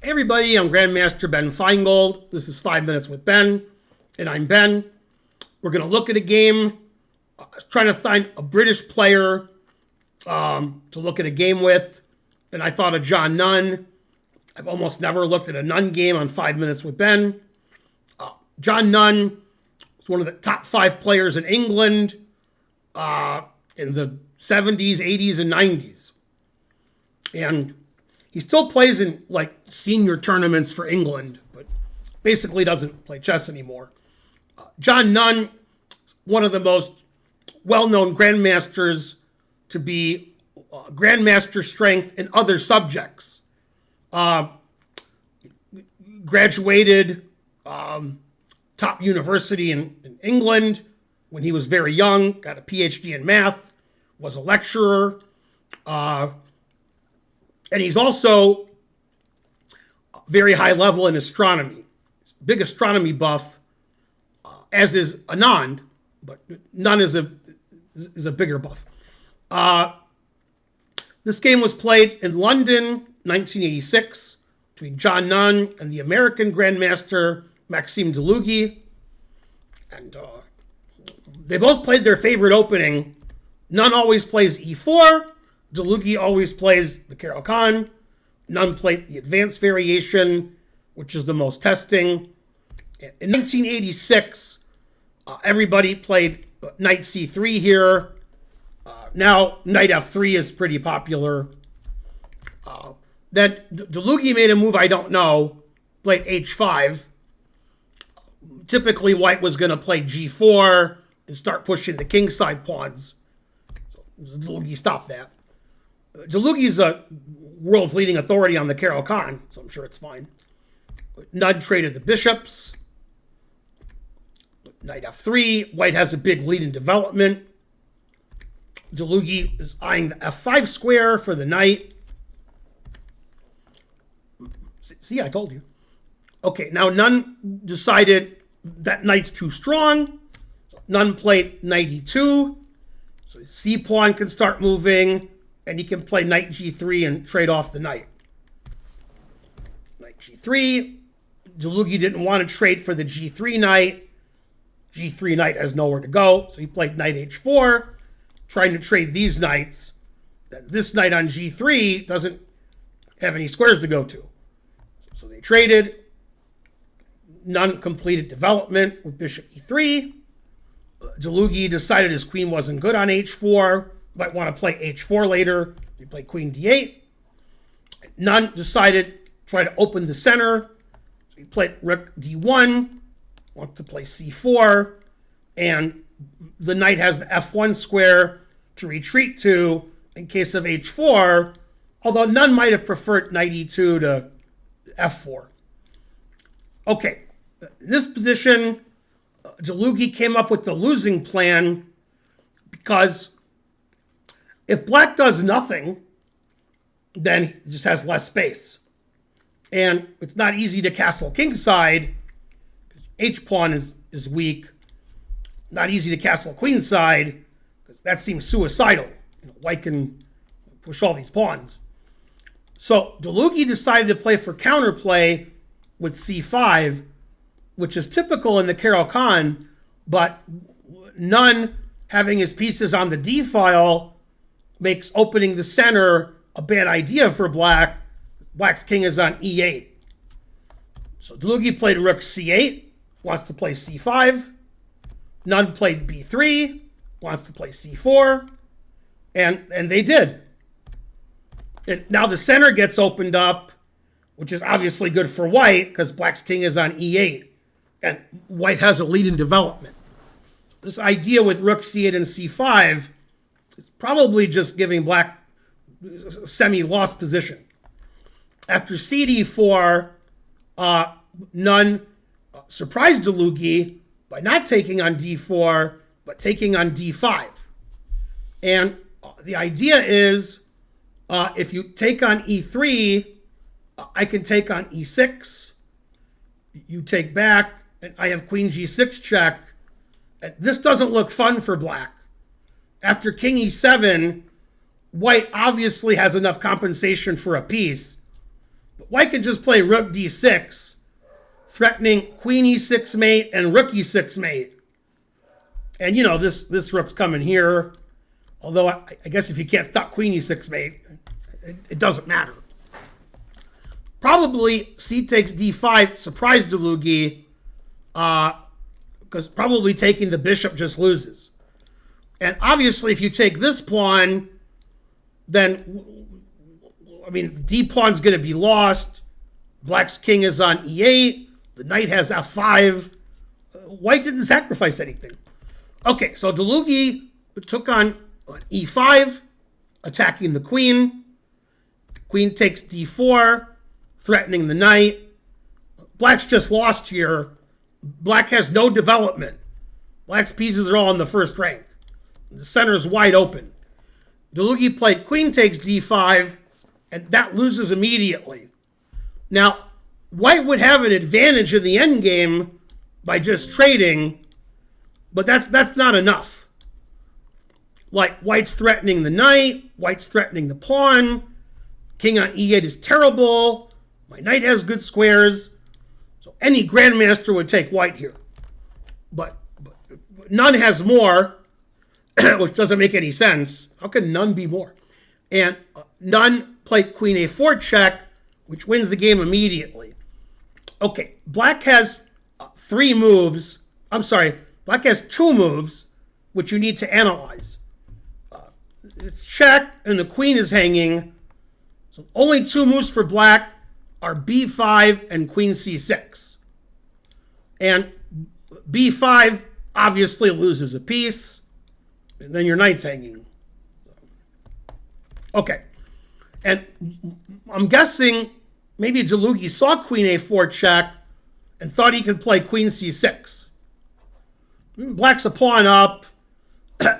Hey everybody, I'm Grandmaster Ben Feingold. This is 5 Minutes with Ben, and I'm Ben. We're going to look at a game. I was trying to find a British player to look at a game with, and I thought of John Nunn. I've almost never looked at a Nunn game on 5 Minutes with Ben. John Nunn was one of the top 5 players in England in the 70s, 80s, and 90s. And he still plays in like senior tournaments for England, but basically doesn't play chess anymore. John Nunn, one of the most well-known grandmasters to be grandmaster strength in other subjects. Graduated top university in England when he was very young, got a PhD in math, was a lecturer, and he's also very high level in astronomy. Big astronomy buff, as is Anand, but Nunn is a bigger buff. This game was played in London, 1986, between John Nunn and the American Grandmaster Maxim Dlugy. And they both played their favorite opening. Nunn always plays e4. Dlugy always plays the Carol Khan. Nunn played the advanced variation, which is the most testing. In 1986, everybody played knight c3 here. Now, knight f3 is pretty popular. Then Dlugy made a move I don't know, played h5. Typically, white was going to play g4 and start pushing the kingside pawns. So Dlugy stopped that. Dlugy's a world's leading authority on the Carol Khan, so I'm sure it's fine. Nunn traded the bishops. Knight f3. White has a big lead in development. Dlugy is eyeing the f5 square for the knight. See, I told you. Okay, now Nunn decided that knight's too strong. So Nunn played knight e2. So his c pawn can start moving, and he can play knight g3 and trade off the knight. Knight g3. Dlugy didn't want to trade for the g3 knight. G3 knight has nowhere to go, so he played knight h4, trying to trade these knights. This knight on g3 doesn't have any squares to go to. So they traded. Nunn completed development with bishop e3. Dlugy decided his queen wasn't good on h4. Might want to play h4 later. He played queen d8. Nunn decided to try to open the center. So he played rook d1. Wants to play c4. And the knight has the f1 square to retreat to in case of h4. Although Nunn might have preferred knight e2 to f4. Okay. In this position, Dlugy came up with the losing plan because if black does nothing, then he just has less space. And it's not easy to castle kingside, because h-pawn is weak. Not easy to castle queenside, because that seems suicidal. White can push all these pawns. So Dlugy decided to play for counterplay with c5, which is typical in the Carol Khan, but Nunn having his pieces on the d file makes opening the center a bad idea for black. Black's king is on e8. So Dlugy played rook c8, wants to play c5. Nunn played b3, wants to play c4. And they did. And now the center gets opened up, which is obviously good for white because black's king is on e8. And white has a lead in development. This idea with rook c8 and c5 is probably just giving black a semi-lost position. After cd4, Nunn surprised Dlugy by not taking on d4, but taking on d5. And the idea is, if you take on e3, I can take on e6. You take back, and I have queen g6 check. And this doesn't look fun for black. After king e7, white obviously has enough compensation for a piece. But white can just play rook d6, threatening queen e6 mate and rook e6 mate. And, this rook's coming here. Although, I guess if you can't stop queen e6 mate, it doesn't matter. Probably c takes d5 surprised Dlugy, because probably taking the bishop just loses. And obviously, if you take this pawn, then, d pawn's going to be lost. Black's king is on e8. The knight has f5. White didn't sacrifice anything. Okay, so Dlugy took on e5, attacking the queen. Queen takes d4, threatening the knight. Black's just lost here. Black has no development. Black's pieces are all in the first rank. The center is wide open. Dlugy played queen takes d5, and that loses immediately. Now, white would have an advantage in the endgame by just trading, but that's not enough. Like, white's threatening the knight, white's threatening the pawn, king on e8 is terrible, my knight has good squares, so any grandmaster would take white here. But Nunn has more, which doesn't make any sense. How can Nunn be more? And Nunn played queen a4 check, which wins the game immediately. Okay, black has black has 2 moves, which you need to analyze. It's check, and the queen is hanging. So only 2 moves for black are b5 and queen c6. And b5 obviously loses a piece, and then your knight's hanging. Okay, and I'm guessing maybe Dlugy saw queen a4 check and thought he could play queen c6. Black's a pawn up.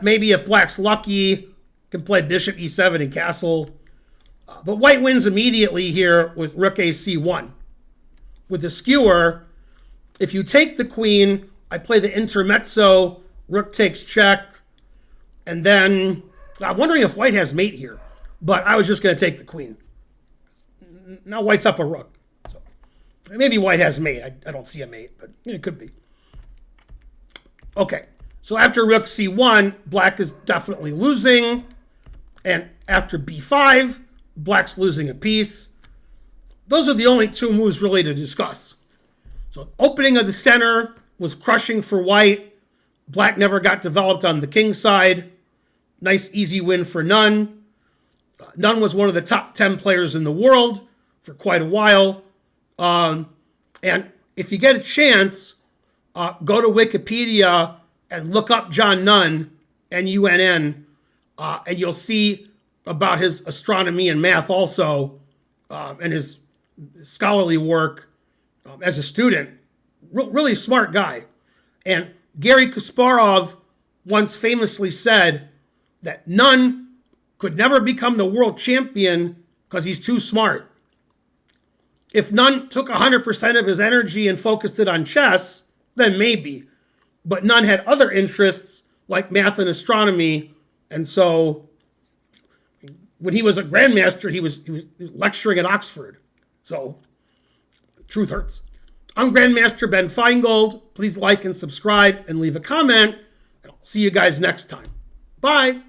Maybe if black's lucky, can play bishop e7 and castle. But white wins immediately here with rook a c1. With the skewer, if you take the queen, I play the intermezzo, rook takes check, and then I'm wondering if white has mate here, but I was just going to take the queen. Now white's up a rook. So maybe white has mate. I don't see a mate, but it could be. Okay, so after rook c1, black is definitely losing. And after b5, black's losing a piece. Those are the only 2 moves really to discuss. So opening of the center was crushing for white. Black never got developed on the king side. Nice, easy win for Nunn. Nunn was one of the top 10 players in the world for quite a while. And if you get a chance, go to Wikipedia and look up John Nunn, N-U-N-N, and you'll see about his astronomy and math also, and his scholarly work as a student. Really smart guy. And Garry Kasparov once famously said that Nunn could never become the world champion because he's too smart. If Nunn took 100% of his energy and focused it on chess, then maybe. But Nunn had other interests like math and astronomy, and so when he was a grandmaster, he was lecturing at Oxford. So truth hurts. I'm Grandmaster Ben Feingold. Please like and subscribe and leave a comment. And I'll see you guys next time. Bye.